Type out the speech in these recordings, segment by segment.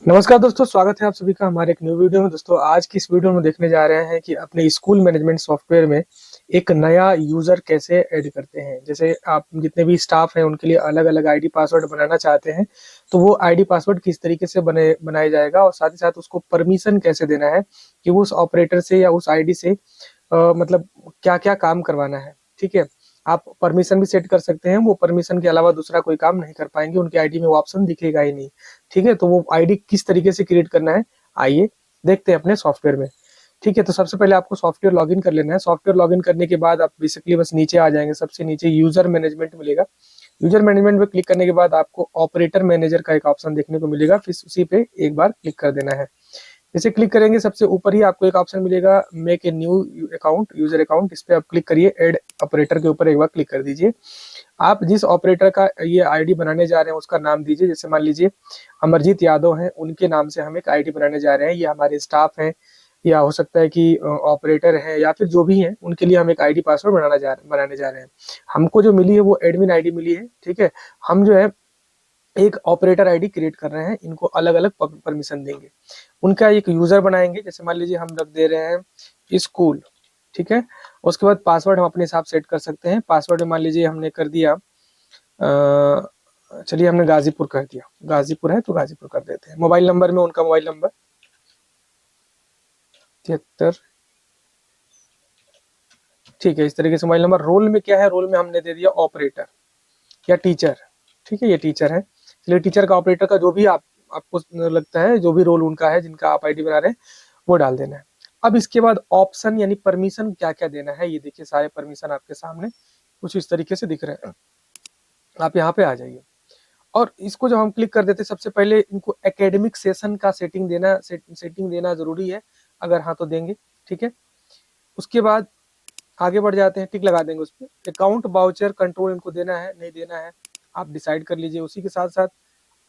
नमस्कार दोस्तों, स्वागत है आप सभी का हमारे एक न्यू वीडियो में। दोस्तों आज की इस वीडियो में देखने जा रहे हैं कि अपने स्कूल मैनेजमेंट सॉफ्टवेयर में एक नया यूजर कैसे ऐड करते हैं। जैसे आप जितने भी स्टाफ हैं उनके लिए अलग अलग आईडी पासवर्ड बनाना चाहते हैं, तो वो आईडी पासवर्ड किस तरीके से बनाया जाएगा और साथ ही साथ उसको परमिशन कैसे देना है कि वो उस ऑपरेटर से या उस आईडी से मतलब क्या क्या काम करवाना है। ठीक है, आप परमिशन भी सेट कर सकते हैं। वो परमिशन के अलावा दूसरा कोई काम नहीं कर पाएंगे, उनकी आईडी में वो ऑप्शन दिखेगा ही नहीं। ठीक है, तो वो आईडी किस तरीके से क्रिएट करना है, आइए देखते हैं अपने सॉफ्टवेयर में। ठीक है, तो सबसे पहले आपको सॉफ्टवेयर लॉगिन कर लेना है। सॉफ्टवेयर लॉगिन करने के बाद आप बेसिकली बस नीचे आ जाएंगे, सबसे नीचे यूजर मैनेजमेंट मिलेगा। यूजर मैनेजमेंट पे क्लिक करने के बाद आपको ऑपरेटर मैनेजर का एक ऑप्शन देखने को मिलेगा, फिर उसी पे एक बार क्लिक कर देना है। जैसे क्लिक करेंगे सबसे ऊपर ही आपको एक ऑप्शन मिलेगा make a new account, user account. इस पे आप क्लिक करिए, ऐड ऑपरेटर के ऊपर एक बार क्लिक कर दीजिए। आप जिस ऑपरेटर का ये आईडी बनाने जा रहे हैं उसका नाम दीजिए। जैसे मान लीजिए अमरजीत यादव हैं, उनके नाम से हम एक आईडी बनाने जा रहे हैं। ये हमारे स्टाफ हैं या हो सकता है कि ऑपरेटर है या फिर जो भी है, उनके लिए हम एक आईडी पासवर्ड बनाने जा रहे हैं। हमको जो मिली है वो एडमिन आईडी मिली है। ठीक है, हम जो है एक ऑपरेटर आईडी क्रिएट कर रहे हैं, इनको अलग अलग परमिशन देंगे। उनका एक यूजर बनाएंगे। जैसे मान लीजिए हम रख दे रहे हैं स्कूल। ठीक है, उसके बाद पासवर्ड हम अपने हिसाब सेट कर सकते हैं। पासवर्ड मान लीजिए हमने कर दिया, चलिए हमने गाजीपुर कर दिया, गाजीपुर है तो गाजीपुर कर देते हैं। मोबाइल नंबर में उनका मोबाइल नंबर 73। ठीक है, इस तरीके से मोबाइल नंबर। रोल में क्या है, रोल में हमने दे दिया ऑपरेटर या टीचर। ठीक है, ये टीचर है। चलिए टीचर का ऑपरेटर का जो भी आपको लगता है, जो भी रोल उनका है जिनका आप आईडी बना रहे हैं, वो डाल देना है। अब इसके बाद ऑप्शन यानी परमिशन क्या क्या देना है, ये देखिए सारे परमिशन आपके सामने कुछ इस तरीके से दिख रहे हैं। आप यहाँ पे आ जाइए और इसको जब हम क्लिक कर देते हैं, सबसे पहले इनको एकेडमिक सेशन का सेटिंग देना जरूरी है। अगर हाँ तो देंगे। ठीक है, उसके बाद आगे बढ़ जाते हैं, टिक लगा देंगे उस पर। अकाउंट बाउचर कंट्रोल इनको देना है नहीं देना है, आप डिसाइड कर लीजिए। उसी के साथ साथ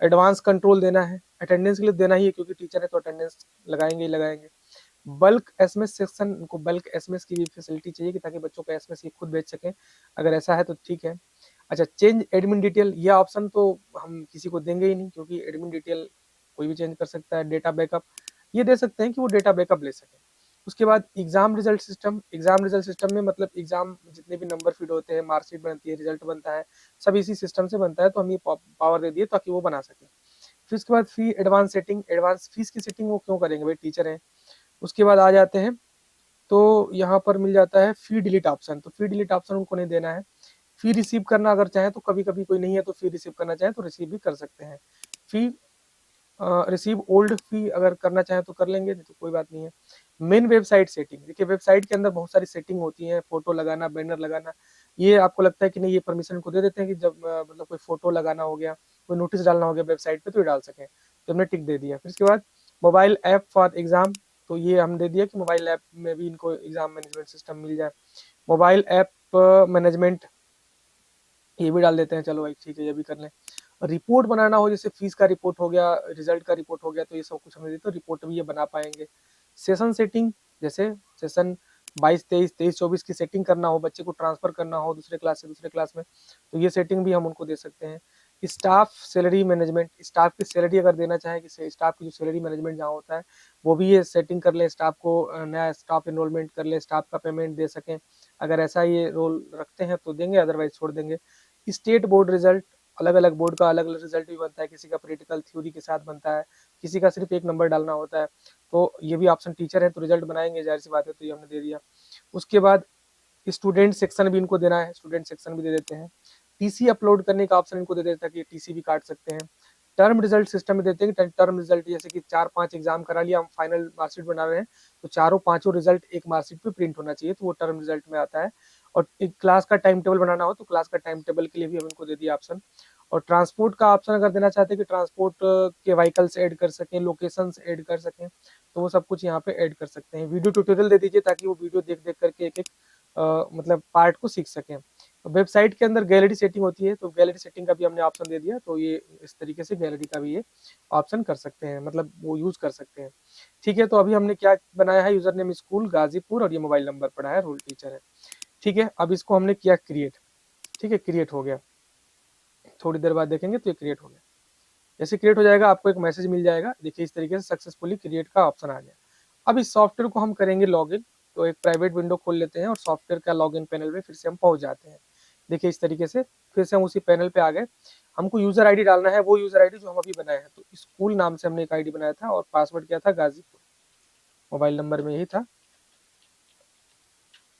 एडवांस कंट्रोल देना है। अटेंडेंस के लिए देना ही है क्योंकि टीचर है तो अटेंडेंस लगाएंगे ही लगाएंगे। बल्क एसएमएस सेक्शन, इनको बल्क एसएमएस की भी फैसिलिटी चाहिए कि ताकि बच्चों को एसएमएस ये खुद भेज सकें। अगर ऐसा है तो ठीक है। अच्छा, चेंज एडमिन डिटेल, ये ऑप्शन तो हम किसी को देंगे ही नहीं क्योंकि एडमिन डिटेल कोई भी चेंज कर सकता है। डेटा बैकअप ये दे सकते हैं कि वो डेटा बैकअप ले सकें। उसके बाद exam result system, exam result system में मतलब एग्जाम जितने भी नंबर फीड होते हैं, मार्कशीट बनती है, रिजल्ट बनता है, सब इसी सिस्टम से बनता है। तो हम ये पावर दे दिए ताकि वो बना सके। फिर उसके बाद फी एडवांस सेटिंग, एडवांस फीस की सेटिंग वो क्यों करेंगे, भाई टीचर है। उसके बाद आ जाते हैं तो यहाँ पर मिल जाता है फी डिलीट ऑप्शन। तो फी डिलीट ऑप्शन उनको नहीं देना है। फी रिसीव करना अगर चाहे तो, कभी कभी कोई नहीं है तो फी रिसीव करना चाहे तो रिसीव भी कर सकते हैं। फी रिसीव ओल्ड फी अगर करना चाहे तो कर लेंगे, नहीं तो कोई बात नहीं है। मेन वेबसाइट सेटिंग, देखिए वेबसाइट के अंदर बहुत सारी सेटिंग होती है, फोटो लगाना, बैनर लगाना। ये आपको लगता है कि नहीं, ये परमिशन को दे देते हैं कि जब मतलब कोई फोटो लगाना हो गया, कोई नोटिस डालना हो गया वेबसाइट पे तो ये डाल सकें। तो हमने टिक दे दिया। फिर इसके बाद मोबाइल ऐप फॉर एग्जाम, तो ये हम दे दिया कि मोबाइल ऐप में भी इनको एग्जाम मैनेजमेंट सिस्टम मिल जाए। मोबाइल ऐप मैनेजमेंट ये भी डाल देते हैं, चलो भाई ठीक है ये भी कर लें। रिपोर्ट बनाना हो, जैसे फीस का रिपोर्ट हो गया, रिजल्ट का रिपोर्ट हो गया, तो ये सब कुछ हमने तो रिपोर्ट भी ये बना पाएंगे। सेशन सेटिंग, जैसे सेशन 22, 23, 23, 24 की सेटिंग करना हो, बच्चे को ट्रांसफर करना हो दूसरे क्लास से दूसरे क्लास में, तो ये सेटिंग भी हम उनको दे सकते हैं। स्टाफ सैलरी मैनेजमेंट, स्टाफ की सैलरी अगर देना चाहे कि स्टाफ की जो सैलरी मैनेजमेंट जहाँ होता है वो भी ये सेटिंग कर ले, स्टाफ को नया स्टाफ एनरोलमेंट कर ले, स्टाफ का पेमेंट दे सकें। अगर ऐसा ये रोल रखते हैं तो देंगे, अदरवाइज छोड़ देंगे। स्टेट बोर्ड रिजल्ट, अलग अलग बोर्ड का अलग अलग रिजल्ट भी बनता है, किसी का प्रैक्टिकल थ्योरी के साथ बनता है, किसी का सिर्फ एक नंबर डालना होता है। तो ये भी ऑप्शन, टीचर है तो रिजल्ट बनाएंगे, जाहिर सी बात है, तो ये हमने दे दिया। उसके बाद स्टूडेंट सेक्शन भी इनको देना है, स्टूडेंट सेक्शन भी दे देते हैं। टीसी अपलोड करने का ऑप्शन इनको दे देता है कि टीसी भी काट सकते हैं। टर्म रिजल्ट सिस्टम में देते हैं कि टर्म रिजल्ट, जैसे कि 4-5 एग्जाम करा लिया, हम फाइनल मार्कशीट बना रहे हैं, तो चारों पांचों रिजल्ट एक मार्कशीट पे प्रिंट होना चाहिए, तो वो टर्म रिजल्ट में आता है। और एक क्लास का टाइम टेबल बनाना हो तो क्लास का टाइम टेबल के लिए भी हम इनको दे दिया ऑप्शन। और ट्रांसपोर्ट का ऑप्शन अगर देना चाहते हैं कि ट्रांसपोर्ट के व्हीकल्स ऐड कर सकें, लोकेशंस ऐड कर सकें, तो वो सब कुछ यहाँ पे ऐड कर सकते हैं। वीडियो ट्यूटोरियल दे दीजिए ताकि वो वीडियो देख देख करके एक एक मतलब पार्ट को सीख सकें। वेबसाइट के अंदर गैलरी सेटिंग होती है, तो गैलरी सेटिंग का भी हमने ऑप्शन दे दिया, तो ये इस तरीके से गैलरी का भी ये ऑप्शन कर सकते हैं, मतलब वो यूज कर सकते हैं। ठीक है, तो अभी हमने क्या बनाया है, यूजर नेम स्कूल गाजीपुर और ये मोबाइल नंबर पड़ा है, रोल टीचर है। ठीक है, अब इसको हमने किया क्रिएट। ठीक है, क्रिएट हो गया, थोड़ी देर बाद देखेंगे तो ये क्रिएट हो गया। जैसे क्रिएट हो जाएगा आपको एक मैसेज मिल जाएगा, देखिए इस तरीके से सक्सेसफुली क्रिएट का ऑप्शन आ गया। अब इस सॉफ्टवेयर को हम करेंगे लॉगिन, तो एक प्राइवेट विंडो खोल लेते हैं और सॉफ्टवेयर का लॉगिन पैनल में फिर से हम पहुंच जाते हैं। देखिए इस तरीके से फिर से हम उसी पैनल पे आ गए। हमको यूजर आईडी डालना है, वो यूजर आईडी जो हम अभी बनाए हैं, तो स्कूल नाम से हमने एक आईडी बनाया था और पासवर्ड क्या था, गाजीपुर। मोबाइल नंबर में यही था,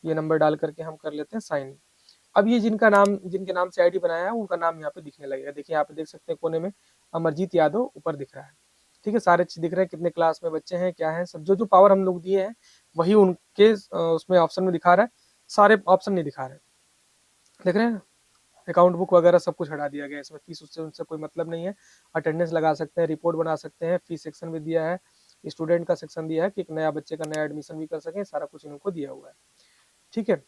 ये नंबर डाल करके हम कर लेते हैं साइन। अब ये जिनके नाम से आईडी बनाया है उनका नाम यहाँ पे दिखने लगेगा। देखिए यहाँ पे देख सकते हैं कोने में अमरजीत यादव ऊपर दिख रहा है। ठीक है, सारे चीज दिख रहे हैं, कितने क्लास में बच्चे हैं, क्या है, सब जो जो पावर हम लोग दिए हैं वही उनके उसमें ऑप्शन में दिखा रहा है, सारे ऑप्शन नहीं दिखा रहे, देख रहे हैं। अकाउंट बुक वगैरह सब कुछ हटा दिया गया, इसमें फीस उससे उनसे कोई मतलब नहीं है। अटेंडेंस लगा सकते हैं, रिपोर्ट बना सकते हैं, फीस सेक्शन भी दिया है, स्टूडेंट का सेक्शन दिया है कि एक नया बच्चे का नया एडमिशन भी कर सकें, सारा कुछ इनको दिया हुआ है। ठीक है,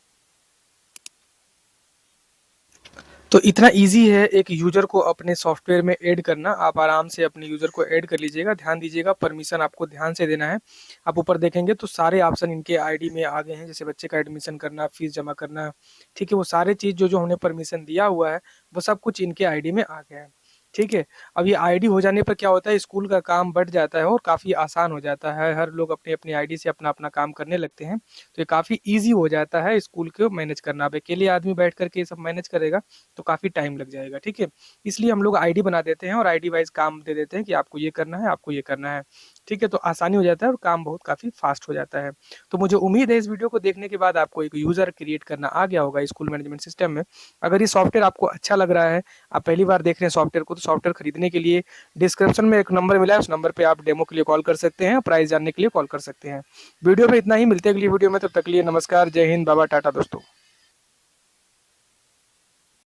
तो इतना इजी है एक यूजर को अपने सॉफ्टवेयर में ऐड करना। आप आराम से अपने यूजर को ऐड कर लीजिएगा। ध्यान दीजिएगा, परमिशन आपको ध्यान से देना है। आप ऊपर देखेंगे तो सारे ऑप्शन इनके आईडी में आ गए हैं, जैसे बच्चे का एडमिशन करना, फीस जमा करना। ठीक है, वो सारे चीज जो जो हमने परमिशन दिया हुआ है वो सब कुछ इनके आईडी में आ गया है। ठीक है, अब ये आईडी हो जाने पर क्या होता है, स्कूल का काम बढ़ जाता है और काफ़ी आसान हो जाता है। हर लोग अपने अपनी आईडी से अपना अपना काम करने लगते हैं, तो ये काफ़ी ईजी हो जाता है स्कूल को मैनेज करना। अब अकेले आदमी बैठ करके ये सब मैनेज करेगा तो काफ़ी टाइम लग जाएगा। ठीक है, इसलिए हम लोग आईडी बना देते हैं और आईडी वाइज काम दे देते हैं कि आपको ये करना है, आपको ये करना है। ठीक है, तो आसानी हो जाता है और काम बहुत काफ़ी फास्ट हो जाता है। तो मुझे उम्मीद है इस वीडियो को देखने के बाद आपको एक यूज़र क्रिएट करना आ गया होगा स्कूल मैनेजमेंट सिस्टम में। अगर ये सॉफ्टवेयर आपको अच्छा लग रहा है, आप पहली बार देख रहे हैं सॉफ्टवेयर को, तो सॉफ्टवेयर खरीदने के लिए डिस्क्रिप्शन में एक नंबर मिला है, उस नंबर पे आप डेमो के लिए कॉल कर सकते हैं, प्राइस जानने के लिए कॉल कर सकते हैं। वीडियो में इतना ही, मिलते हैं अगली वीडियो में, तब तक के लिए नमस्कार, जय हिंद, बाबा टाटा दोस्तों।